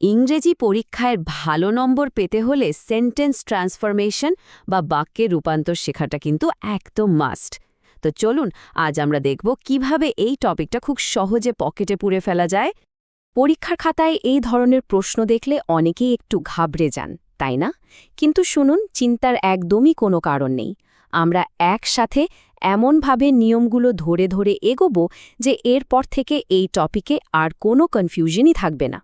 ইংরেজি পরীক্ষায় ভালো নম্বর পেতে হলে সেন্টেন্স ট্রান্সফরমেশন বা বাক্যের রূপান্তর শেখাটা কিন্তু একদম মাস্ট। তো চলুন আজ আমরা দেখব কিভাবে এই টপিকটা খুব সহজে পকেটে পুরে ফেলা যায়। পরীক্ষার খাতায় এই ধরনের প্রশ্ন দেখলে অনেকেই একটু ঘাবড়ে যান, তাই না? কিন্তু শুনুন, চিন্তার একদমই কোনো কারণ নেই। আমরা একসাথে এমনভাবে নিয়মগুলো ধরে ধরে এগোবো যে এরপর থেকে এই টপিকে আর কোনো কনফিউশনই থাকবে না।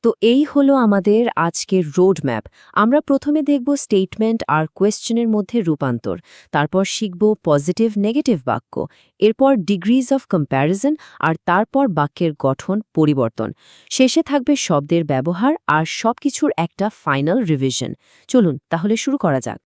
তো এই হলো আমাদের আজকের রোড ম্যাপ। আমরা প্রথমে দেখব স্টেটমেন্ট আর কোয়েশ্চেনের মধ্যে রূপান্তর, তারপর শিখব পজিটিভ নেগেটিভ বাক্য, এরপর ডিগ্রিজ অফ কম্প্যারিজন, আর তারপর বাক্যের গঠন পরিবর্তন। শেষে থাকবে শব্দের ব্যবহার আর সবকিছুর একটা ফাইনাল রিভিশন। চলুন তাহলে শুরু করা যাক।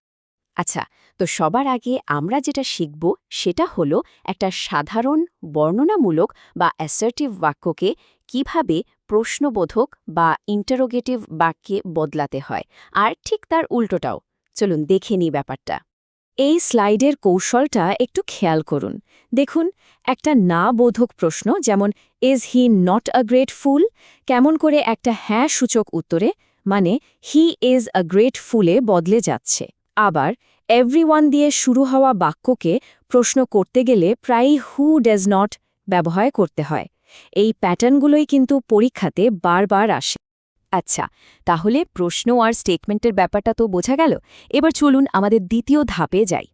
আচ্ছা, তো সবার আগে আমরা যেটা শিখব সেটা হলো একটা সাধারণ বর্ণনামূলক বা অ্যাসার্টিভ বাক্যকে কিভাবে প্রশ্নবোধক বা ইন্টারোগেটিভ বাক্যে বদলাতে হয়, আর ঠিক তার উল্টোটাও। চলুন দেখে নিই ব্যাপারটা। এই স্লাইডের কৌশলটা একটু খেয়াল করুন। দেখুন, একটা না বোধক প্রশ্ন যেমন is he not a great fool কেমন করে একটা হ্যাঁ সূচক উত্তরে, মানে হি ইজ আ গ্রেট ফুলে বদলে যাচ্ছে। আবার এভরিওয়ান দিয়ে শুরু হওয়া বাক্যকে প্রশ্ন করতে গেলে প্রায়ই হু ডাজ নট ব্যবহার করতে হয়। এই প্যাটার্নগুলোই কিন্তু পরীক্ষাতে বারবার আসে। আচ্ছা, তাহলে প্রশ্ন আর স্টেটমেন্টের ব্যাপারটা তো বোঝা গেল। এবার চলুন আমাদের দ্বিতীয় ধাপে যাই।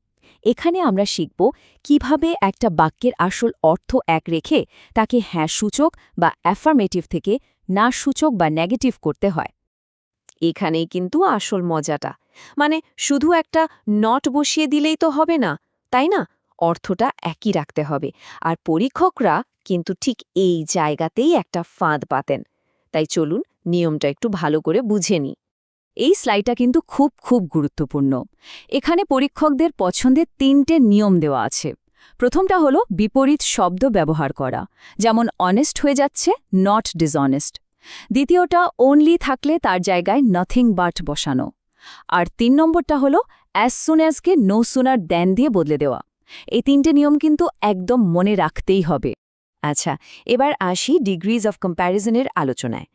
এখানে আমরা শিখব কিভাবে একটা বাক্যের আসল অর্থ এক রেখে তাকে হ্যাঁ সূচক বা অ্যাফার্মেটিভ থেকে না সূচক বা নেগেটিভ করতে হয়। এখানেই কিন্তু আসল মজাটা। মানে শুধু একটা নট বসিয়ে দিলেই তো হবে না, তাই না? অর্থটা একই রাখতে হবে। আর পরীক্ষকরা কিন্তু ঠিক এই জায়গাতেই একটা ফাঁদ পাতেন। তাই চলুন নিয়মটা একটু ভালো করে বুঝে নিই। এই স্লাইডটা কিন্তু খুব খুব গুরুত্বপূর্ণ। এখানে পরীক্ষকদের পছন্দের 3টে নিয়ম দেওয়া আছে। প্রথমটা হলো বিপরীত শব্দ ব্যবহার করা, যেমন অনেস্ট হয়ে যাচ্ছে নট ডিসঅনেস্ট। দ্বিতীয়টা ওনলি থাকলে তার জায়গায় নাথিং বাট বসানো। আর 3 নম্বরটা হলো অ্যাজ সুন অ্যাজকে নো সুনার দ্যান দিয়ে বদলে দেওয়া। এই 3টে নিয়ম কিন্তু একদম মনে রাখতেই হবে। আচ্ছা, এবার আসি ডিগ্রিজ অফ কম্প্যারিজনের আলোচনায়।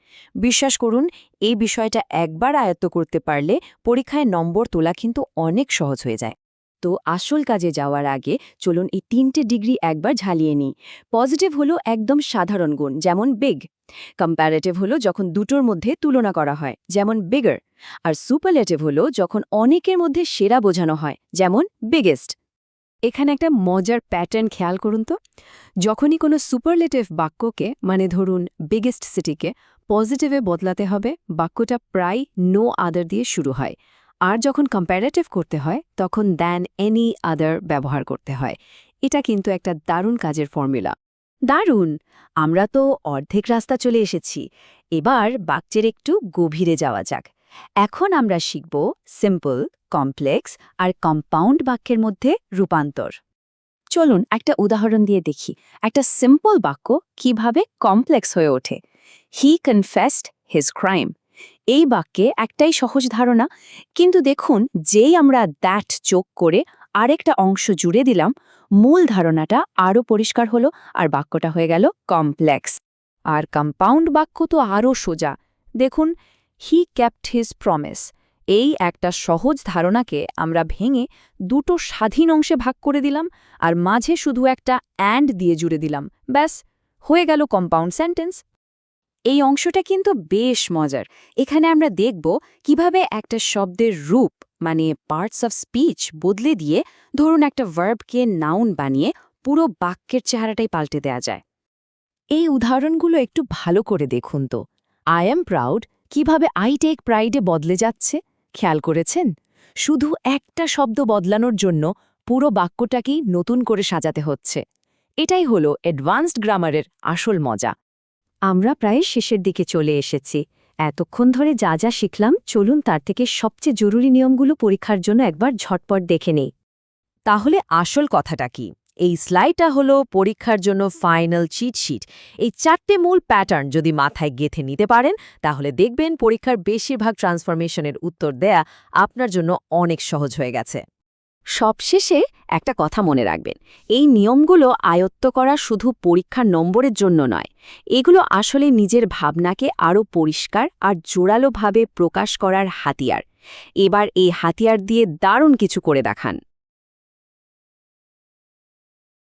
বিশ্বাস করুন, এই বিষয়টা একবার আয়ত্ত করতে পারলে পরীক্ষায় নম্বর তোলা কিন্তু অনেক সহজ হয়ে যায়। তো আসল কাজে যাওয়ার আগে চলুন এই 3টে ডিগ্রি একবার ঝালিয়ে নিই। পজিটিভ হলো একদম সাধারণ গুণ, যেমন বিগ। কম্প্যারেটিভ হলো যখন দুটোর মধ্যে তুলনা করা হয়, যেমন বিগার। আর সুপারলেটিভ হলো যখন অনেকের মধ্যে সেরা বোঝানো হয়, যেমন বিগেস্ট। এখানে একটা মজার প্যাটার্ন খেয়াল করুন তো। যখনই কোনো সুপারলেটিভ বাক্যকে, মানে ধরুন বিগেস্ট সিটিকে, পজিটিভে বদলাতে হবে, বাক্যটা প্রায় নো আদার দিয়ে শুরু হয়। আর যখন কম্প্যারেটিভ করতে হয় তখন দ্যান এনি আদার ব্যবহার করতে হয়। এটা কিন্তু একটা দারুণ কাজের ফর্মুলা। দারুণ! আমরা তো অর্ধেক রাস্তা চলে এসেছি। এবার বাক্যের একটু গভীরে যাওয়া যাক। এখন আমরা শিখব সিম্পল, কমপ্লেক্স আর কম্পাউন্ড বাক্যের মধ্যে রূপান্তর। চলুন একটা উদাহরণ দিয়ে দেখি একটা সিম্পল বাক্য কিভাবে কমপ্লেক্স হয়ে ওঠে। হি কনফেসড হিজ ক্রাইম। এই বাক্যে একটাই সহজ ধারণা, কিন্তু দেখুন যেই আমরা দ্যাট যোগ করে আরেকটা অংশ জুড়ে দিলাম, মূল ধারণাটা আরও পরিষ্কার হলো আর বাক্যটা হয়ে গেল কমপ্লেক্স। আর কম্পাউন্ড বাক্য তো আরও সোজা। দেখুন, হি ক্যাপ্ট হিজ প্রমিস। এই একটা সহজ ধারণাকে আমরা ভেঙে দুটো স্বাধীন অংশে ভাগ করে দিলাম আর মাঝে শুধু একটা অ্যান্ড দিয়ে জুড়ে দিলাম। ব্যাস, হয়ে গেল কম্পাউন্ড সেন্টেন্স। এই অংশটা কিন্তু বেশ মজার। এখানে আমরা দেখব কিভাবে একটা শব্দের রূপ, মানে পার্টস অফ স্পিচ বদলে দিয়ে ধরুন একটা ভার্বকে নাউন বানিয়ে পুরো বাক্যের চেহারাটাই পাল্টে দেয়া যায়। এই উদাহরণগুলো একটু ভালো করে দেখুন তো। আই এম প্রাউড কিভাবে আই টেক প্রাইডে বদলে যাচ্ছে, খেয়াল করেছেন? শুধু একটা শব্দ বদলানোর জন্য পুরো বাক্যটাকেই নতুন করে সাজাতে হচ্ছে। এটাই হলো অ্যাডভান্সড গ্রামারের আসল মজা। আমরা প্রায় শেষের দিকে চলে এসেছি। এতক্ষণ ধরে যা যা শিখলাম, চলুন তার থেকে সবচেয়ে জরুরি নিয়মগুলো পরীক্ষার জন্য একবার ঝটপট দেখে নেই। তাহলে আসল কথাটা কি? এই স্লাইডটা হলো পরীক্ষার জন্য ফাইনাল চিট শিট। এই 4টে মূল প্যাটার্ন যদি মাথায় গেঁথে নিতে পারেন, তাহলে দেখবেন পরীক্ষার বেশিরভাগ ট্রান্সফরমেশনের উত্তর দেয়া আপনার জন্য অনেক সহজ হয়ে গেছে। সবশেষে একটা কথা মনে রাখবেন, এই নিয়মগুলো আয়ত্ত করা শুধু পরীক্ষার নম্বরের জন্য নয়, এগুলো আসলে নিজের ভাবনাকে আরও পরিষ্কার আর জোরালোভাবে প্রকাশ করার হাতিয়ার। এবার এই হাতিয়ার দিয়ে দারুণ কিছু করে দেখান।